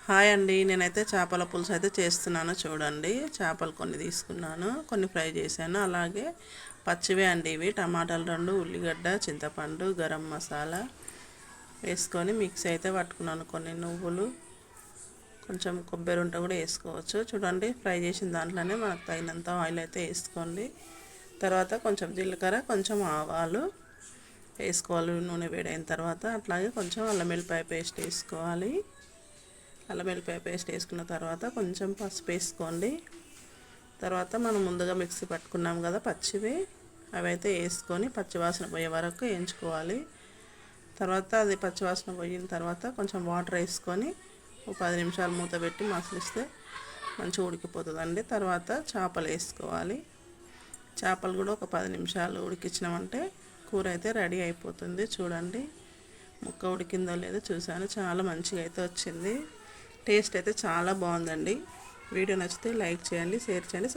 Hi అండి, నేనైతే చేపల పులుసు అయితే చేస్తున్నాను. చూడండి, చేపలు కొన్ని తీసుకున్నాను, కొన్ని ఫ్రై చేశాను. అలాగే పచ్చివే అండి ఇవి. టమాటాలు 2, ఉల్లిగడ్డ, చింతపండు, గరం మసాలా వేసుకొని మిక్స్ అయితే పట్టుకున్నాను. కొన్ని నువ్వులు, కొంచెం కొబ్బరి ఉంట కూడా వేసుకోవచ్చు. చూడండి, ఫ్రై చేసిన దాంట్లోనే మనకు తగినంత ఆయిల్ అయితే వేసుకోండి. తర్వాత కొంచెం జీలకర్ర, కొంచెం ఆవాలు వేసుకోవాలి. నూనె వేడైన తర్వాత అట్లాగే కొంచెం అల్లం వెల్లిపాయ పేస్ట్ వేసుకోవాలి. అల్లం వెల్లిపాయ పేస్ట్ వేసుకున్న తర్వాత కొంచెం పసుపు వేసుకోండి. తర్వాత మనం ముందుగా మిక్సీ పట్టుకున్నాం కదా పచ్చివి, అవి అయితే వేసుకొని పచ్చివాసన పోయే వరకు వేయించుకోవాలి. తర్వాత అది పచ్చివాసన పోయిన తర్వాత కొంచెం వాటర్ వేసుకొని ఒక 10 నిమిషాలు మూత పెట్టి మసలిస్తే మంచిగా ఉడికిపోతుందండి. తర్వాత చేపలు వేసుకోవాలి. చేపలు కూడా ఒక 10 నిమిషాలు ఉడికించినామంటే కూర అయితే రెడీ అయిపోతుంది. చూడండి, ముక్క ఉడికిందో లేదో చూసాను, చాలా మంచిగా అయితే వచ్చింది. టేస్ట్ అయితే చాలా బాగుందండి. వీడియో నచ్చితే లైక్ చేయండి, షేర్ చేయండి.